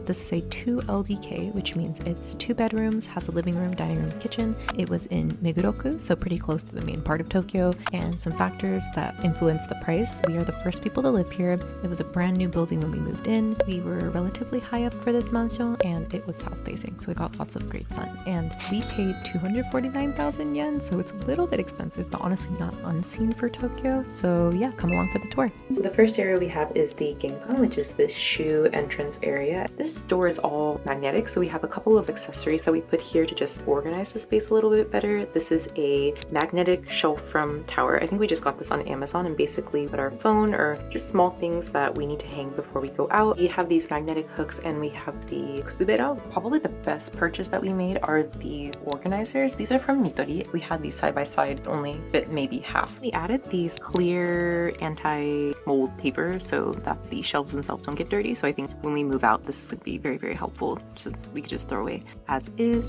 This is a 2 LDK, which means it's 2 bedrooms, has a living room, dining room, kitchen. It was in Meguroku, so pretty close to the main part of Tokyo, and some factors that influenced the price. We are the first people to live here. It was a brand new building when we moved in. We were relatively high up for this mansion, and it was south facing, so we got lots of great sun. And we paid 249,000 yen, so it's a little bit expensive, but honestly not unseen for Tokyo. So yeah, come along for the tour. So the first area we have is the Genkan, which is this shoe entrance area. This door is all magnetic, so we have a couple of accessories that we put here to just organize the space a little bit better. This is a magnetic shelf from Tower. I think we just got this on Amazon, and basically put our phone or just small things that we need to hang before we go out. We have these magnetic hooks, and we have the kusubera. Probably the best purchase that we made are the organizers. These are from Nitori. We had these side by side, only fit maybe half. We added these clear anti-mold paper so that the shelves themselves don't get dirty. So I think when we move out, this would be very, very helpful since we could just throw away as is.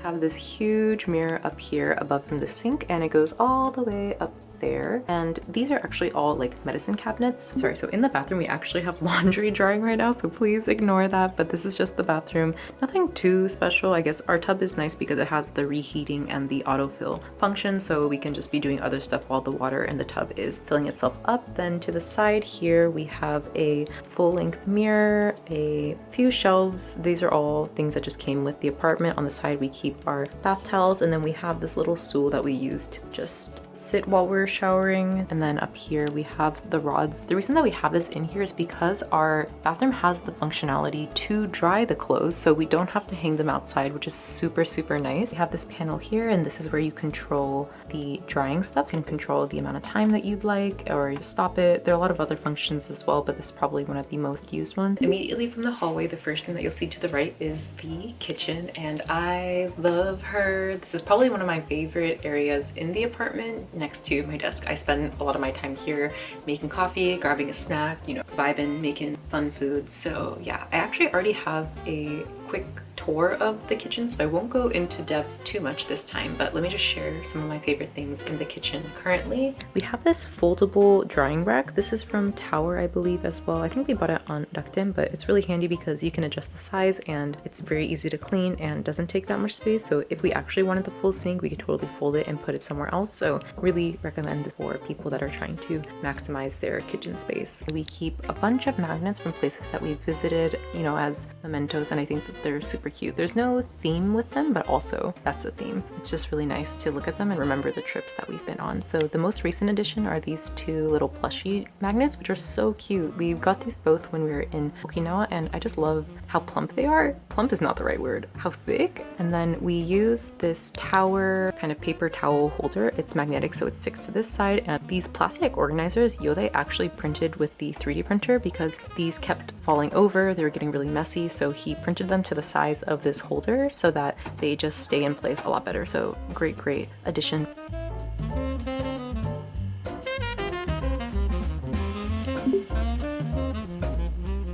Have this huge mirror up here above from the sink, and it goes all the way up there, and these are actually all like medicine cabinets. Sorry, so in the bathroom we actually have laundry drying right now, so please ignore that, but this is just the bathroom. Nothing too special. I guess our tub is nice because it has the reheating and the autofill function, so we can just be doing other stuff while the water in the tub is filling itself up. Then to the side here we have a full-length mirror, a few shelves. These are all things that just came with the apartment. On the side we keep our bath towels, and then we have this little stool that we use to just sit while we're showering. And then up here we have the rods. The reason that we have this in here is because our bathroom has the functionality to dry the clothes, so we don't have to hang them outside, which is super, super nice. We have this panel here, and this is where you control the drying stuff. You can control the amount of time that you'd like, or you stop it. There are a lot of other functions as well, but this is probably one of the most used ones. Immediately from the hallway, the first thing that you'll see to the right is the kitchen, and I love her. This is probably one of my favorite areas in the apartment next to my desk. I spend a lot of my time here making coffee, grabbing a snack, you know, vibing, making fun food. So yeah, I actually already have a quick tour of the kitchen, so I won't go into depth too much this time, but let me just share some of my favorite things in the kitchen currently. We have this foldable drying rack. This is from Tower, I believe, as well. I think we bought it on Rakuten, but it's really handy because you can adjust the size and it's very easy to clean and doesn't take that much space. So if we actually wanted the full sink, we could totally fold it and put it somewhere else. So really recommend this for people that are trying to maximize their kitchen space. We keep a bunch of magnets from places that we've visited, you know, as mementos, and I think that they're super cute. There's no theme with them, but also that's a theme. It's just really nice to look at them and remember the trips that we've been on. So the most recent addition are these two little plushie magnets, which are so cute. We got these both when we were in Okinawa, and I just love how plump they are. Plump is not the right word. How thick. And then we use this Tower kind of paper towel holder. It's magnetic, so it sticks to this side. And these plastic organizers, Yodai actually printed with the 3D printer because these kept falling over. They were getting really messy, so he printed them to the size of this holder so that they just stay in place a lot better. So great, great addition.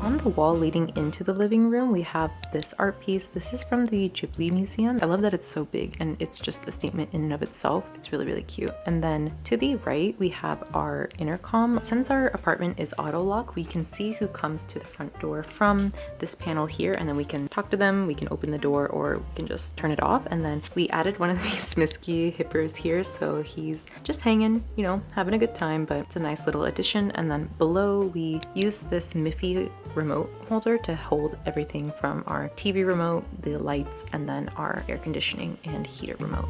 On the wall leading into the living room, we have this art piece. This is from the Ghibli Museum. I love that it's so big and it's just a statement in and of itself. It's really, really cute. And then to the right, we have our intercom. Since our apartment is auto lock, we can see who comes to the front door from this panel here, and then we can talk to them, we can open the door, or we can just turn it off. And then we added one of these Smisky hippers here, so he's just hanging, you know, having a good time, but it's a nice little addition. And then below, we use this Miffy remote holder to hold everything from our TV remote, the lights, and then our air conditioning and heater remote.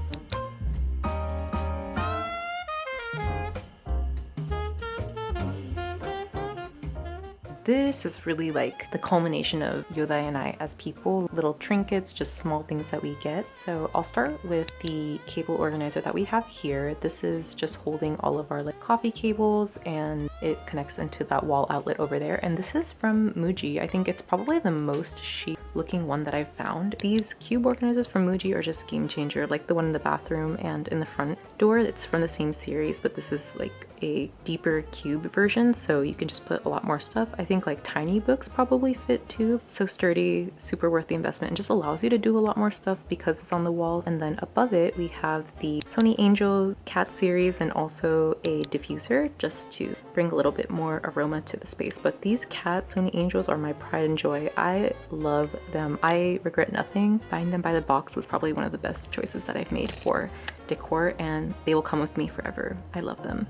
This is really like the culmination of Yodai and I as people, little trinkets, just small things that we get. So I'll start with the cable organizer that we have here. This is just holding all of our like coffee cables, and it connects into that wall outlet over there. And this is from Muji. I think it's probably the most chic looking one that I've found. These cube organizers from Muji are just game changer, like the one in the bathroom and in the front door. It's from the same series, but this is like a deeper cube version, so you can just put a lot more stuff. I think like tiny books probably fit too. So sturdy, super worth the investment, and just allows you to do a lot more stuff because it's on the walls. And then above it we have the Sony Angel cat series and also a diffuser just to bring a little bit more aroma to the space. But these cat Sony Angels are my pride and joy. I love them. I regret nothing. Buying them by the box was probably one of the best choices that I've made for decor, and they will come with me forever. I love them.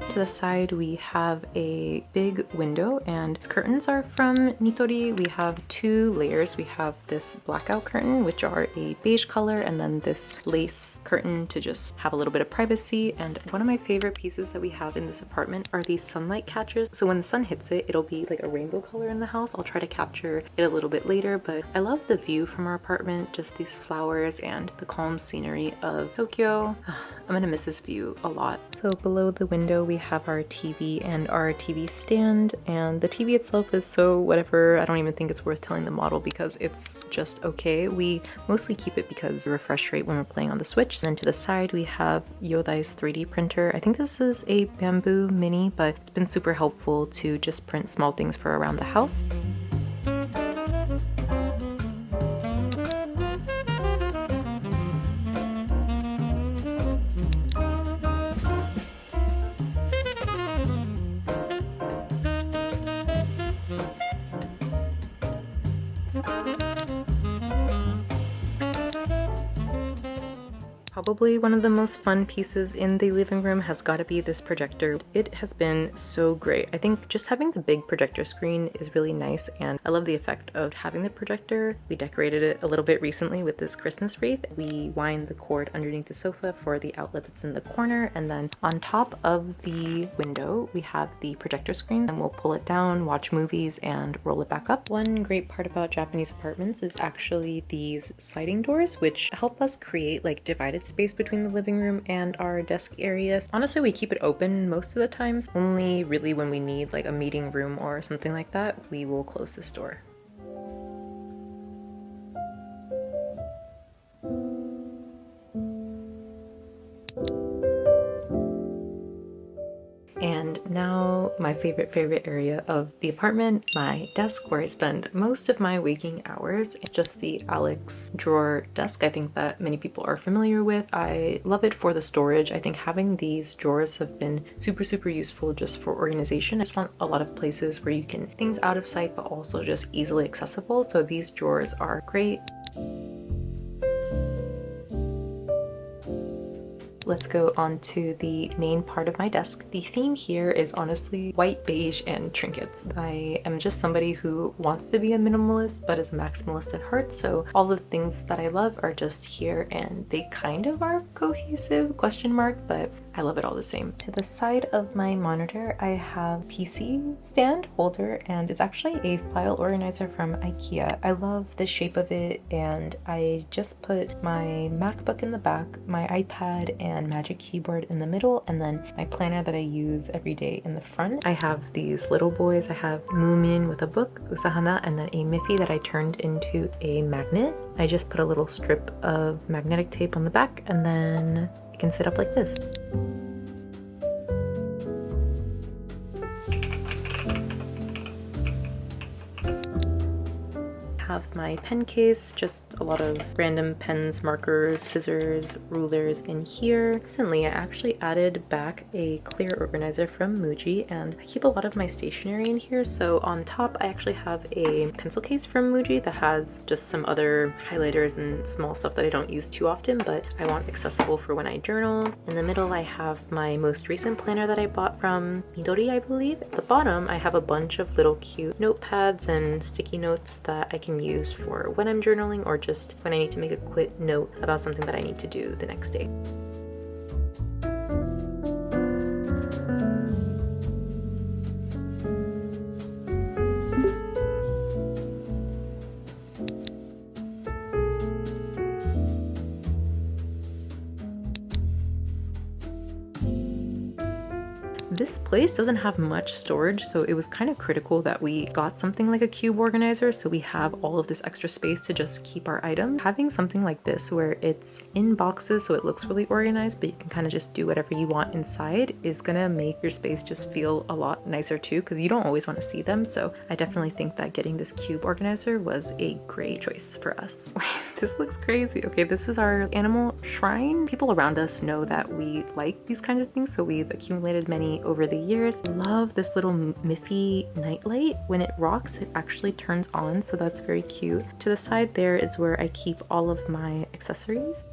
To the side we have a big window, and its curtains are from Nitori. We have two layers. We have this blackout curtain, which are a beige color, and then this lace curtain to just have a little bit of privacy. And one of my favorite pieces that we have in this apartment are these sunlight catchers. So when the sun hits it, it'll be like a rainbow color in the house. I'll try to capture it a little bit later, but I love the view from our apartment, just these flowers and the calm scenery of Tokyo. I'm gonna miss this view a lot. So below the window we have our TV and our TV stand, and the TV itself is so whatever. I don't even think it's worth telling the model because it's just okay. We mostly keep it because the refresh rate when we're playing on the Switch. And then to the side we have Yodai's 3D printer. I think this is a bamboo mini, but it's been super helpful to just print small things for around the house. Probably one of the most fun pieces in the living room has got to be this projector. It has been so great. I think just having the big projector screen is really nice, and I love the effect of having the projector. We decorated it a little bit recently with this Christmas wreath. We wind the cord underneath the sofa for the outlet that's in the corner, and then on top of the window we have the projector screen, and we'll pull it down, watch movies, and roll it back up. One great part about Japanese apartments is actually these sliding doors, which help us create like divided space between the living room and our desk areas. Honestly, we keep it open most of the times. Only really when we need like a meeting room or something like that, we will close this door. And now my favorite area of the apartment, my desk, where I spend most of my waking hours. It's just the Alex drawer desk. I think that many people are familiar with. I love it for the storage. I think having these drawers have been super useful just for organization. I just want a lot of places where you can things out of sight but also just easily accessible. So these drawers are great. Let's go on to the main part of my desk. The theme here is honestly white, beige, and trinkets. I am just somebody who wants to be a minimalist but is a maximalist at heart, so all the things that I love are just here, and they kind of are cohesive, question mark, but I love it all the same. To the side of my monitor, I have PC stand holder, and it's actually a file organizer from IKEA. I love the shape of it, and I just put my MacBook in the back, my iPad and Magic Keyboard in the middle, and then my planner that I use every day in the front. I have these little boys. I have Moomin with a book, Usahana, and then a Miffy that I turned into a magnet. I just put a little strip of magnetic tape on the back, and then it can sit up like this. Have my pen case, just a lot of random pens, markers, scissors, rulers in here. Recently I actually added back a clear organizer from Muji, and I keep a lot of my stationery in here. So on top I actually have a pencil case from Muji that has just some other highlighters and small stuff that I don't use too often, but I want accessible for when I journal. In the middle I have my most recent planner that I bought from Midori, I believe. At the bottom I have a bunch of little cute notepads and sticky notes that I can use for when I'm journaling or just when I need to make a quick note about something that I need to do the next day. This place doesn't have much storage, so it was kind of critical that we got something like a cube organizer so we have all of this extra space to just keep our items. Having something like this where it's in boxes so it looks really organized, but you can kind of just do whatever you want inside is gonna make your space just feel a lot nicer too, because you don't always want to see them. So I definitely think that getting this cube organizer was a great choice for us. This looks crazy. Okay, this is our animal shrine. People around us know that we like these kinds of things, so we've accumulated many over the years. Love this little Miffy nightlight. When it rocks, it actually turns on, so that's very cute. To the side there is where I keep all of my accessories.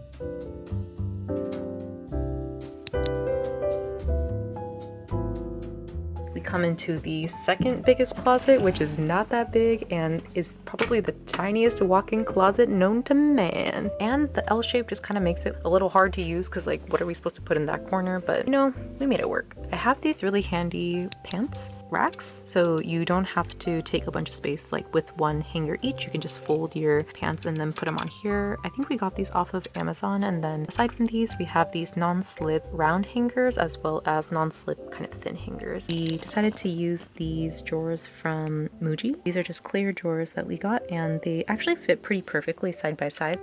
Come into the second biggest closet, which is not that big and is probably the tiniest walk-in closet known to man. And the L shape just kind of makes it a little hard to use because, like, what are we supposed to put in that corner? But you know, we made it work. I have these really handy pants racks, so you don't have to take a bunch of space. Like with one hanger each, you can just fold your pants and then put them on here. I think we got these off of Amazon. And then aside from these, we have these non-slip round hangers as well as non-slip kind of thin hangers. We decided to use these drawers from Muji. These are just clear drawers that we got, and they actually fit pretty perfectly side by side.